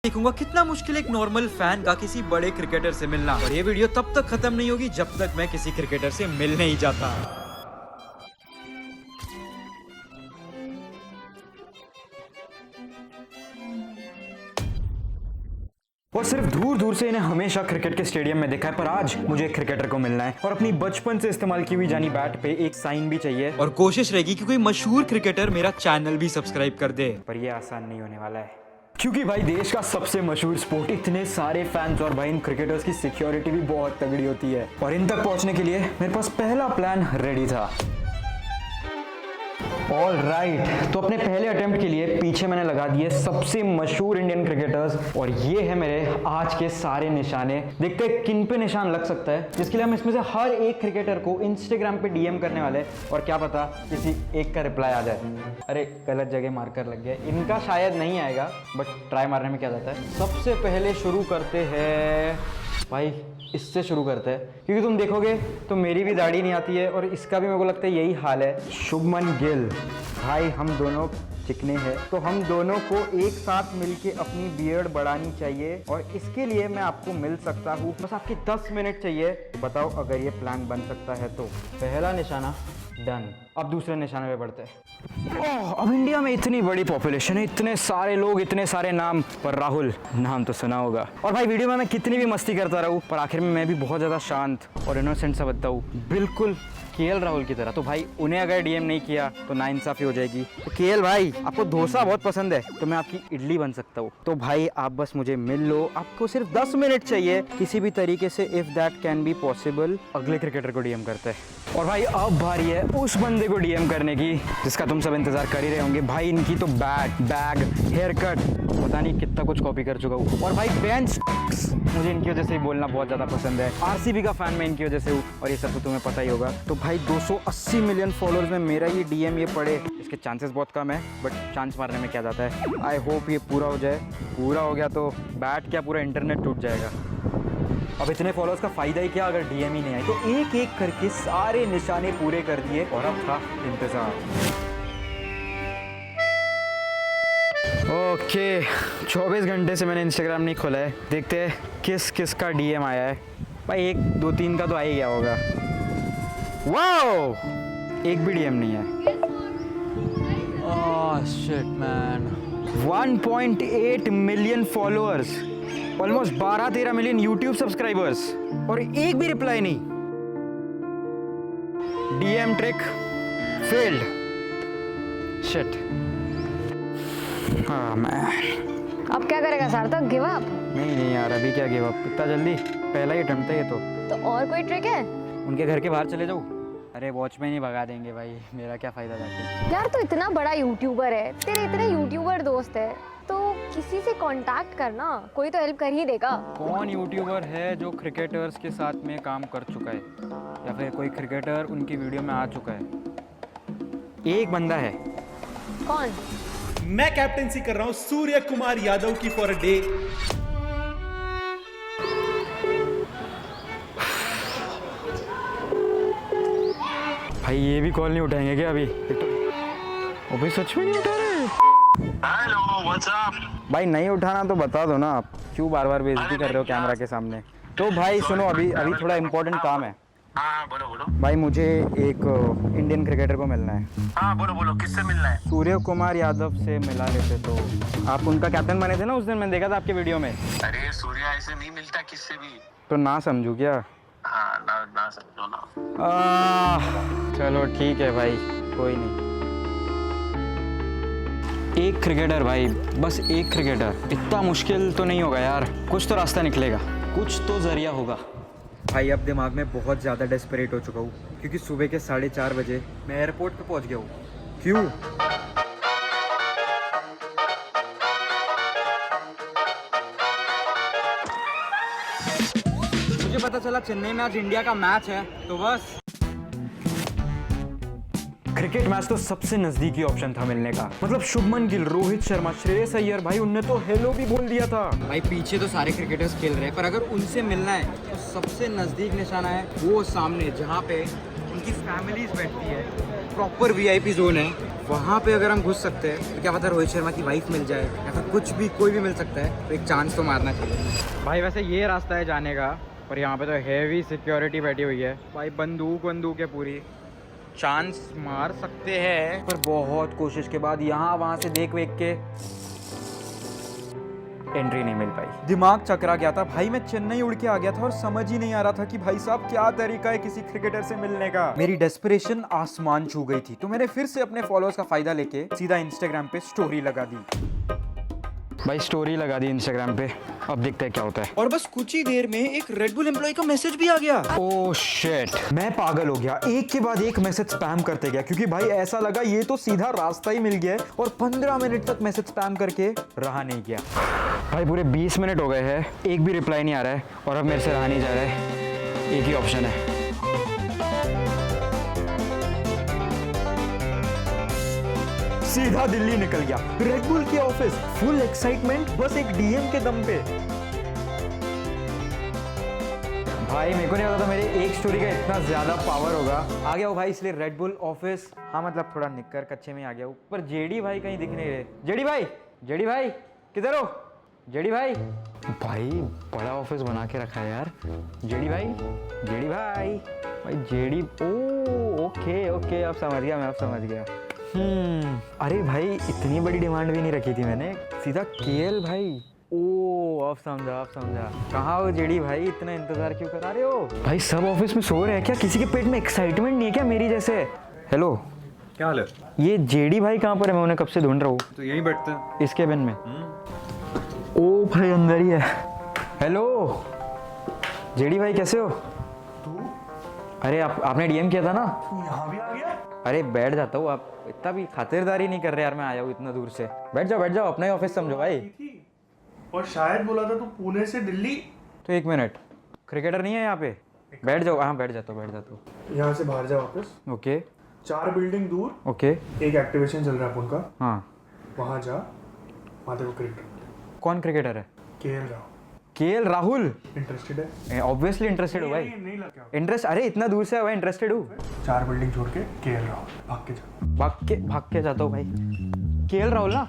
देखूंगा कितना मुश्किल एक नॉर्मल फैन का किसी बड़े क्रिकेटर से मिलना, और ये वीडियो तब तक खत्म नहीं होगी जब तक मैं किसी क्रिकेटर से मिल नहीं जाता। और सिर्फ दूर दूर से इन्हें हमेशा क्रिकेट के स्टेडियम में देखा है, पर आज मुझे एक क्रिकेटर को मिलना है और अपनी बचपन से इस्तेमाल की हुई जानी बैट पे एक साइन भी चाहिए। और कोशिश रहेगी कि कोई मशहूर क्रिकेटर मेरा चैनल भी सब्सक्राइब कर दे। पर ये आसान नहीं होने वाला है, क्योंकि भाई देश का सबसे मशहूर स्पोर्ट, इतने सारे फैंस और भाई इन क्रिकेटर्स की सिक्योरिटी भी बहुत तगड़ी होती है। और इन तक पहुंचने के लिए मेरे पास पहला प्लान रेडी था। ऑल राइट, तो अपने पहले अटेम्प्ट के लिए पीछे मैंने लगा दिए सबसे मशहूर इंडियन क्रिकेटर्स, और ये है मेरे आज के सारे निशाने। देखते हैं किन पे निशान लग सकता है, जिसके लिए हम इसमें से हर एक क्रिकेटर को इंस्टाग्राम पे डीएम करने वाले हैं, और क्या पता किसी एक का रिप्लाई आ जाए। अरे गलत जगह मार्कर लग गया, इनका शायद नहीं आएगा, बट ट्राई मारने में क्या जाता है। सबसे पहले शुरू करते हैं भाई, इससे शुरू करते हैं, क्योंकि तुम देखोगे तो मेरी भी दाढ़ी नहीं आती है और इसका भी मेरे को लगता है यही हाल है। शुभमन गिल भाई, हम दोनों चिकने हैं, तो हम दोनों को एक साथ मिलके अपनी बियर्ड बढ़ानी चाहिए, और इसके लिए मैं आपको मिल सकता हूँ। बस आपके 10 मिनट चाहिए, बताओ अगर ये प्लान बन सकता है तो। पहला निशाना डन। अब दूसरे निशाने पे बढ़ते हैं। अब इंडिया में इतनी बड़ी पॉपुलेशन है, इतने सारे लोग, इतने सारे नाम, पर राहुल नाम तो सुना होगा। और भाई वीडियो में मैं कितनी भी मस्ती करता रहूं, पर आखिर में मैं भी बहुत ज़्यादा शांत और इनोसेंट सा बनता हूँ, बिल्कुल केएल राहुल की तरह। तो भाई उन्हें अगर डीएम नहीं किया तो नाइंसाफी हो जाएगी। तो केएल भाई, आपको डोसा बहुत पसंद है, तो मैं आपकी इडली बन सकता हूँ। तो भाई आप बस मुझे मिल लो, आपको सिर्फ 10 मिनट चाहिए किसी भी तरीके से, if that can be possible. अगले क्रिकेटर को डीएम करते हैं, और भाई अब बारी है उस बंदे को डीएम करने की जिसका तुम सब इंतजार कर ही रहे होंगे। भाई इनकी तो बैट, बैग, हेयर कट, पता नहीं कितना कुछ कॉपी कर चुका हूँ। और भाई बेंच, मुझे इनकी वजह से ही बोलना बहुत ज़्यादा पसंद है। आरसीबी का फैन मैं इनकी वजह से हूँ, और ये सब तो तुम्हें पता ही होगा। तो भाई 280 मिलियन फॉलोअर्स में मेरा ये डीएम ये पड़े, इसके चांसेस बहुत कम है, बट चांस मारने में क्या जाता है। आई होप ये पूरा हो जाए। पूरा हो गया तो बैट क्या, पूरा इंटरनेट टूट जाएगा। अब इतने फॉलोअर्स का फायदा ही क्या अगर डीएम ही नहीं आए। तो एक एक करके सारे निशाने पूरे कर दिए, और अब था इंतजार। ओके, 24 घंटे से मैंने इंस्टाग्राम नहीं खोला है, देखते हैं किस किस का डीएम आया है। भाई 1 2 3 का तो आ ही गया होगा। वाओ, एक भी डीएम नहीं है। Oh shit man. 1.8 million followers, almost 12-13 million YouTube subscribers, और एक भी रिप्लाई नहीं। DM trick failed. शिट। हाँ मैन, अब क्या करेगा सार्थक, गिव अप? नहीं यार, अभी क्या गिव अप, इतना जल्दी? पहला ही अटेम्प्ट है ये तो। और कोई ट्रिक है? उनके घर के बाहर चले जाओ। अरे वॉचमैन ही भगा देंगे भाई, मेरा क्या फ़ायदा जाके। यार तो इतना बड़ा यूट्यूबर है, तेरे इतने यूट्यूबर दोस्त है, तो किसी से कांटेक्ट करना, कोई तो हेल्प कर ही देगा। कौन यूट्यूबर है जो क्रिकेटर्स के साथ में काम कर चुका है, या फिर कोई क्रिकेटर उनकी वीडियो में आ चुका है? एक बंदा है। कौन? मैं कैप्टेंसी कर रहा हूं सूर्य कुमार यादव की फॉर अ डे। भाई ये भी कॉल नहीं उठाएंगे क्या अभी? ओ भाई सच में नहीं उठा रहे। Hello, what's up? भाई नहीं उठाना तो बता दो ना, आप क्यों बार बार बेइज्जती कर रहे हो कैमरा के सामने। तो भाई सुनो, अभी थोड़ा इम्पोर्टेंट काम है। हाँ बोलो बोलो। भाई मुझे एक इंडियन क्रिकेटर को मिलना है। हाँ बोलो बोलो, किससे मिलना है? सूर्य कुमार यादव से मिला लेते तो। आप उनका कैप्टन बने थे ना उस दिन, मैंने देखा था आपके वीडियो में। अरे सूर्या ऐसे नहीं मिलता किससे भी। तो ना समझू क्या? हाँ ना समझो ना। चलो ठीक है भाई, कोई नहीं। एक क्रिकेटर भाई, बस एक क्रिकेटर। इतना मुश्किल तो नहीं होगा यार, कुछ तो रास्ता निकलेगा, कुछ तो जरिया होगा। भाई अब दिमाग में बहुत ज़्यादा डेस्परेट हो चुका हूँ, क्योंकि सुबह के 4:30 बजे मैं एयरपोर्ट पे पहुँच गया हूँ। क्यों? मुझे पता चला चेन्नई में आज इंडिया का मैच है, तो बस क्रिकेट मैच तो सबसे नजदीकी ऑप्शन था मिलने का। मतलब शुभमन गिल, रोहित शर्मा, श्रेयस अय्यर, भाई उनने तो हेलो भी बोल दिया था। भाई पीछे तो सारे क्रिकेटर्स खेल रहे हैं, पर अगर उनसे मिलना है तो सबसे नजदीक निशाना है वो सामने, जहाँ पे उनकी फैमिलीज बैठती है, प्रॉपर वीआईपी जोन है, वहाँ पे अगर हम घुस सकते हैं तो क्या पता रोहित शर्मा की वाइफ मिल जाए या फिर कुछ भी, कोई भी मिल सकता है, तो एक चांस तो मारना चाहिए। भाई वैसे ये रास्ता है जाने का, पर यहाँ पे तो हैवी सिक्योरिटी बैठी हुई है भाई, बंदूक है पूरी, चांस मार सकते हैं पर बहुत कोशिश के बाद यहाँ वहाँ से देख वेख के एंट्री नहीं मिल पाई। दिमाग चकरा गया था भाई, मैं चेन्नई उड़ के आ गया था और समझ ही नहीं आ रहा था कि भाई साहब क्या तरीका है किसी क्रिकेटर से मिलने का। मेरी डेस्परेशन आसमान छू गई थी, तो मैंने फिर से अपने फॉलोअर्स का फायदा लेके सीधा इंस्टाग्राम पे स्टोरी लगा दी। भाई स्टोरी लगा दी इंस्टाग्राम पे, अब देखते हैं क्या होता है। और बस कुछ ही देर में एक रेड बुल एम्प्लॉय का मैसेज भी आ गया। ओह शिट, मैं पागल हो गया, एक के बाद एक मैसेज स्पैम करते गया, क्योंकि भाई ऐसा लगा ये तो सीधा रास्ता ही मिल गया है, और 15 मिनट तक मैसेज स्पैम करके रहा नहीं गया। भाई पूरे 20 मिनट हो गए हैं, एक भी रिप्लाई नहीं आ रहा है, और अब मेरे से रहा नहीं जा रहा है। एक ही ऑप्शन है, सीधा दिल्ली निकल गया, रेड बुल के ऑफिस, फुल एक्साइटमेंट, बस एक डीएम के दम पे। भाई मेरे को नहीं पता था मेरे एक स्टोरी का इतना ज्यादा पावर होगा। आ गया हूँ भाई, इसलिए रेड बुल ऑफिस, हाँ मतलब थोड़ा निक्कर कच्चे में आ गया हूँ, पर जेडी भाई कहीं दिख नहीं रहे। जेडी भाई किधर हो? जेडी भाई बड़ा ऑफिस बना के रखा है यार। जेडी भाई जेडी, ओ ओके अब समझ गया। अरे भाई इतनी बड़ी डिमांड भी नहीं रखी थी मैंने, सीधा केएल भाई। ओ अब समझा। कहाँ हो जेडी भाई, इतना इंतजार क्यों करा रहे हो? भाई सब ऑफिस में सो रहे हैं क्या? किसी के पेट में एक्साइटमेंट नहीं है क्या मेरी जैसे? हेलो, क्या हाल है? ये जेडी भाई कहाँ पर है? मैं उन्हें कब से ढूंढ रहा हूँ। तो यहीं बैठते हैं इस केबिन में। ओ भाई अंदर ही है। हेलो जेडी भाई कैसे हो? अरे आपने डीएम किया था ना? यहाँ भी आ गया? अरे बैठ जाता हूँ, आप इतना भी खातिरदारी नहीं कर रहे यार, मैं आया हूँ इतना दूर से। बैठ जाओ, अपना ही ऑफिस समझो भाई। और शायद बोला था तू पुणे से दिल्ली। तो एक मिनट, क्रिकेटर नहीं है यहाँ पे? बैठ जाओ। हाँ बैठ जाता हूँ। यहाँ से बाहर जा वापस। ओके 4 बिल्डिंग दूर। ओके एक एक्टिवेशन चल रहा है उनका। हाँ वहाँ जा, वहाँ देखो क्रिकेटर। कौन क्रिकेटर है? केएल राहुल। इंटरेस्टेड है? ऑब्वियसली इंटरेस्टेड हो भाई। नहीं लगा इंटरेस्ट, अरे इतना दूर से है, इंटरेस्टेड हूँ। 4 बिल्डिंग छोड़ के केएल राहुल, भाग के जाता हूँ भाई। केएल राहुल ना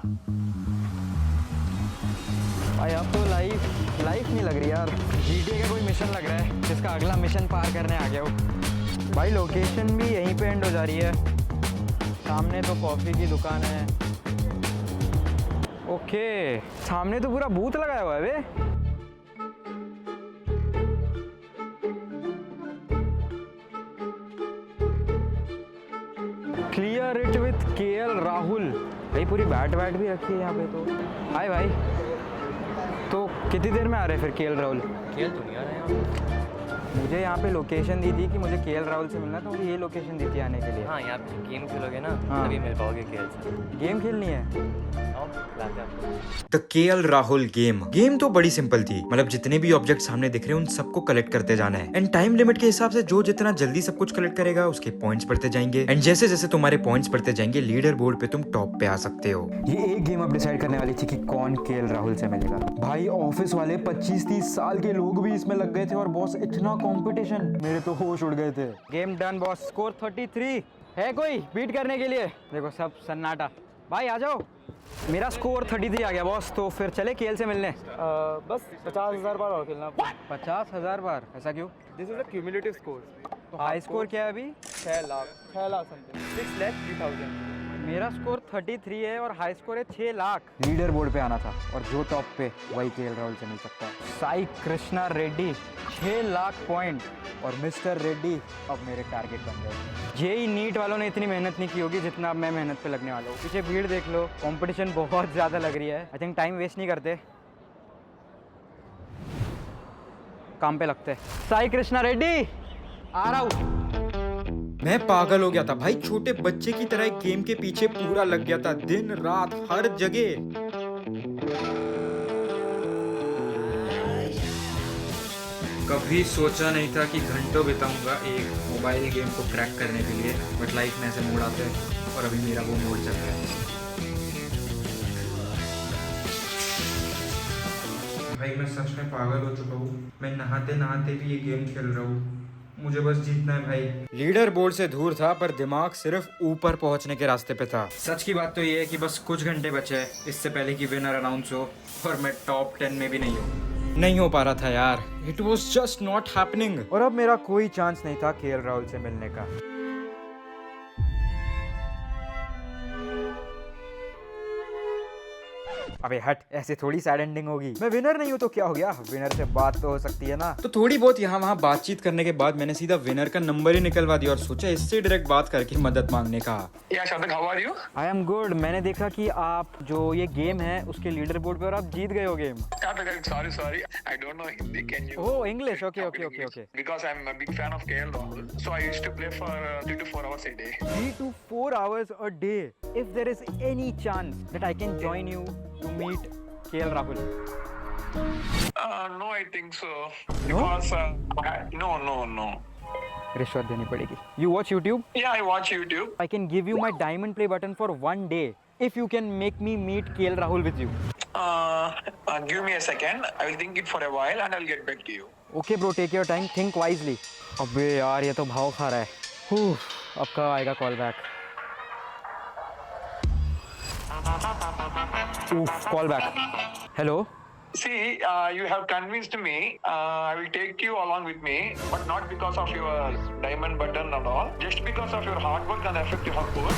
भाई, अब तो लाइफ नहीं लग रही यार। GTA का कोई मिशन लग रहा है, जिसका अगला मिशन पार करने आ गया हो भाई। लोकेशन भी यहीं पे एंड हो जा रही है, सामने तो कॉफी की दुकान है। ओके सामने तो पूरा बूथ लगाया हुआ है बे। Clear it with KL Rahul. भाई पूरी बैट भी रखी है यहाँ पे तो। हाय भाई, तो कितनी देर में आ रहे हैं फिर केएल राहुल? केएल तो नहीं आ रहे हैं। मुझे यहाँ पे लोकेशन दी थी कि मुझे केएल राहुल से मिलना, तो मुझे ये लोकेशन दी थी आने के लिए। हाँ यहाँ पे गेम खेलोगे ना, हाँ। तभी मिल पाओगे केएल से। गेम खेलनी है? द केएल राहुल गेम तो बड़ी सिंपल थी, मतलब जितने भी ऑब्जेक्ट सामने दिख रहे हैं उन सबको कलेक्ट करते जाना है, एंड टाइम लिमिट के हिसाब से जो जितना जल्दी सब कुछ कलेक्ट करेगा उसके पॉइंट्स बढ़ते जाएंगे, एंड जैसे जैसे तुम्हारे पॉइंट्स बढ़ते जाएंगे लीडर बोर्ड पे तुम टॉप पे आ सकते हो। ये एक गेम अब डिसाइड करने वाली थी कि कौन केएल राहुल से मिलेगा। भाई ऑफिस वाले 25-30 साल के लोग भी इसमें लग गए थे, और बॉस इतना कंपटीशन, मेरे तो होश उड़ गए थे। गेम डन बॉस, स्कोर 33 है, कोई बीट करने के लिए? देखो सब सन्नाटा। भाई आ जाओ, मेरा स्कोर 33 आ गया बॉस, तो फिर चले केएल से मिलने। बस 50,000 बार और खेलना। 50,000 बार? ऐसा क्यों? This is a cumulative score. तो हाई स्कोर क्या है अभी? 6 लाख समथिंग, 6,03,000। मेरा स्कोर 33 है और हाई स्कोर है 6 लाख। लीडर बोर्ड पे आना था, और जो टॉप पे वही केएल राहुल से मिल सकता है। साई कृष्णा रेड्डी 6 लाख पॉइंट, और मिस्टर रेड्डी अब मेरे टारगेट बन गए। जेई नीट वालों ने इतनी मेहनत नहीं की होगी जितना अब मैं मेहनत पे लगने वाला हूँ। पीछे भीड़ देख लो, कंपटीशन बहुत ज़्यादा लग रही है। आई थिंक टाइम वेस्ट नहीं करते, काम पे लगते। साई कृष्णा रेड्डी आ रहा हूँ। मैं पागल हो गया था भाई, छोटे बच्चे की तरह गेम के पीछे पूरा लग गया था, दिन रात हर जगह। कभी सोचा नहीं था कि घंटों बिताऊंगा एक मोबाइल गेम को क्रैक करने के लिए, बट लाइफ में ऐसे मोड़ आते हैं, और अभी मेरा वो मोड़ चल रहा है। भाई मैं सच में पागल हो चुका हूँ, मैं नहाते नहाते भी ये गेम खेल रहा हूँ। मुझे बस जीतना है भाई। लीडर बोर्ड से दूर था पर दिमाग सिर्फ ऊपर पहुंचने के रास्ते पे था। सच की बात तो ये है कि बस कुछ घंटे बचे हैं इससे पहले कि विनर अनाउंस हो और मैं टॉप 10 में भी नहीं हो पा रहा था यार। It was just not happening. और अब मेरा कोई चांस नहीं था केएल राहुल से मिलने का। अबे हट, ऐसे थोड़ी सैड एंडिंग होगी। मैं विनर नहीं हूँ तो क्या हो गया, विनर से बात तो हो सकती है ना। तो थोड़ी बहुत यहाँ वहाँ बातचीत करने के बाद मैंने सीधा विनर का नंबर ही निकलवा दिया और सोचा इससे डायरेक्ट बात करके मदद मांगने का। Yeah, Shadak, how are you? I am good. मैंने देखा कि आप जो ये गेम है उसके लीडर बोर्ड पे और आप जीत गए हो game. Shadak, sorry. I don't know Hindi. Can you? Oh English, okay. Because I'm a big fan of KL Rahul, so I used to play for 3 to 4 hours a day. 3 to 4 hours a day. If there is any chance that I can join you to meet KL Rahul. No, I think so. Because no. रिश्वत देनी पड़ेगी। You watch YouTube? Yeah, I watch YouTube. I can give you my diamond play button for 1 day if you can make me meet KL Rahul with you. Give me a second. I will think it for a while and I'll get back to you. Okay bro, take your time, think wisely. अबे यार ये तो भाव खा रहा है। अब कब आएगा call back? Call back. Hello. See, you have convinced me. I will take you along with me, but not because of your diamond button and all. Just because of your hard work and effort you have put.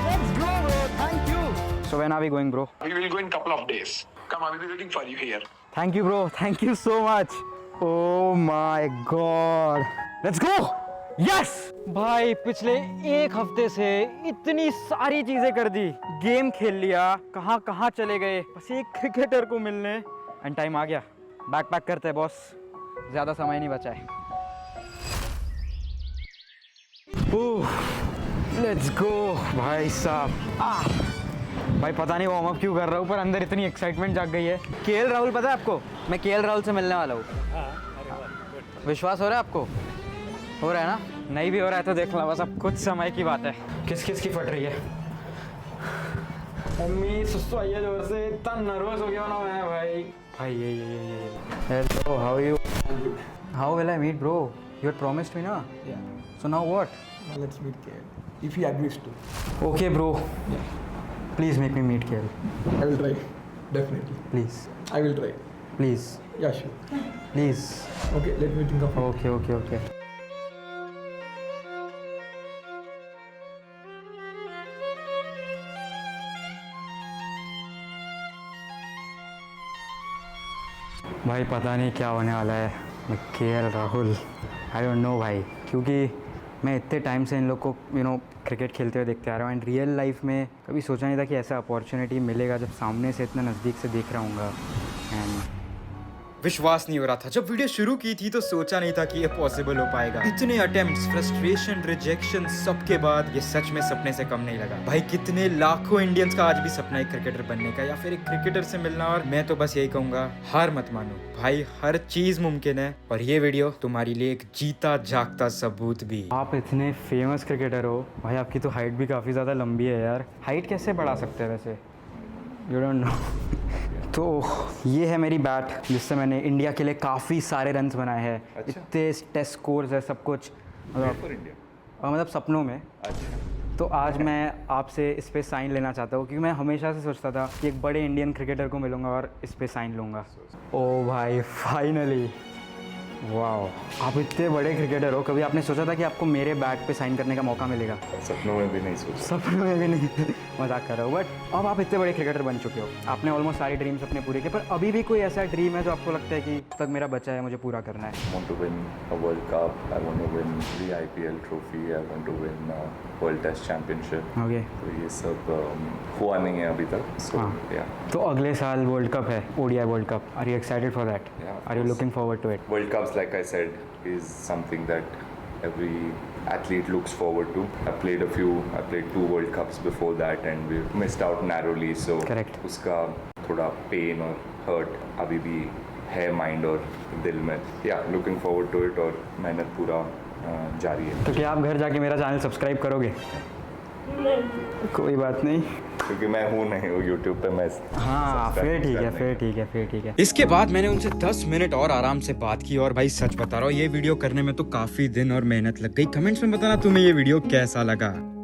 Let's go bro, thank you. So when are we going bro? We will go in couple of days. Come, I will be waiting for you here. Thank you bro, thank you so much. Oh my god. Let's go. Yes! भाई पिछले एक हफ्ते से इतनी सारी चीजें कर दी, game खेल लिया, कहाँ कहाँ चले गए, बस एक क्रिकेटर को मिलने। एंड टाइम आ गया, बैक पैक करते हैं बॉस, ज्यादा समय नहीं बचा है। लेट्स गो भाई साहब। भाई पता नहीं वार्म अप क्यों कर रहा हूँ पर अंदर इतनी एक्साइटमेंट जाग गई है। केएल राहुल पता है आपको? मैं केएल राहुल से मिलने वाला हूँ। विश्वास हो रहा है आपको? हो रहा है ना? नहीं भी हो रहा है तो देख लो, बस अब कुछ समय की बात है। किस किस की फट रही है? मम्मी सुसु आई है जोर से, इतना नर्वस हो गया ना मैं भाई ये hello, how you? How will I meet bro? You had promised me ना? So now what? Let's meet KL if he agrees to. Okay bro, please make me meet KL. I will try, definitely. Please I will try. Please Yeah, sure. Please. Okay, let me think of it. Okay. भाई पता नहीं क्या होने वाला है। मैं KL Rahul, I don't know भाई, क्योंकि मैं इतने टाइम से इन लोग को क्रिकेट खेलते हुए देखते आ रहा हूँ एंड रियल लाइफ में कभी सोचा नहीं था कि ऐसा अपॉर्चुनिटी मिलेगा जब सामने से इतना नज़दीक से देख रहा हूँगा। एंड विश्वास नहीं हो रहा था। जब वीडियो शुरू की थी तो सोचा नहीं था कि ये पॉसिबल हो पाएगा। इतने अटेम्प्ट्स, फ्रस्ट्रेशन, रिजेक्शन, सबके बाद ये सच में सपने से कम नहीं लगा। भाई कितने लाखों इंडियंस का आज भी सपना है क्रिकेटर बनने का या फिर एक क्रिकेटर से मिलना। और मैं तो बस यही कहूंगा, हार मत मानो भाई, हर चीज मुमकिन है। और ये वीडियो तुम्हारे लिए एक जीता जागता सबूत भी। आप इतने फेमस क्रिकेटर हो भाई, आपकी तो हाइट भी काफ़ी ज़्यादा लंबी है यार। हाइट कैसे बढ़ा सकते हैं वैसे? You don't know. तो ये है मेरी बैट जिससे मैंने इंडिया के लिए काफ़ी सारे रन्स बनाए हैं। अच्छा। इतने टेस्ट स्कोर्स है, सब कुछ मतलब सपनों में। अच्छा। तो आज मैं आपसे इस पे साइन लेना चाहता हूँ क्योंकि मैं हमेशा से सोचता था कि एक बड़े इंडियन क्रिकेटर को मिलूंगा और इस पे साइन लूँगा। ओ भाई फाइनली, वाओ, आप इतने बड़े क्रिकेटर हो, कभी आपने सोचा था कि आपको मेरे बैट पे साइन करने का मौका मिलेगा? सपनों में भी नहीं सोचा। सपनों में भी नहीं। मजाक कर रहा हूँ, बट अब आप इतने बड़े क्रिकेटर बन चुके हो, आपने ऑलमोस्ट सारे ड्रीम्स अपने पूरे किए, पर अभी भी कोई ऐसा ड्रीम है जो आपको लगता है कि तक मेरा बचा है, मुझे पूरा करना है? I want to win a World Cup. I want to win the IPL trophy. I want to win World Test Championship. Okay. तो ये सब हुआ नहीं है अभी तक। So yeah. तो अगले साल वर्ल्ड कप है, ODI world cup. Are you excited for that? Yeah, of are you course. Looking forward to it? World Cups, like I said, is something that every athlete looks forward to. I played 2 World Cups before that and we missed out narrowly. So Correct. उसका थोड़ा pain और hurt अभी भी है mind और दिल में। Yeah, looking forward to it और मेहनत पूरा जारी है। तो क्या आप घर जाके मेरा चैनल सब्सक्राइब करोगे? कोई बात नहीं। क्योंकि मैं हूँ नहीं हूँ यूट्यूब पे मैं हाँ फिर ठीक है। इसके बाद मैंने उनसे 10 मिनट और आराम से बात की और भाई सच बता रहा हूँ ये वीडियो करने में तो काफी दिन और मेहनत लग गई। कमेंट्स में बताना तुम्हें ये वीडियो कैसा लगा।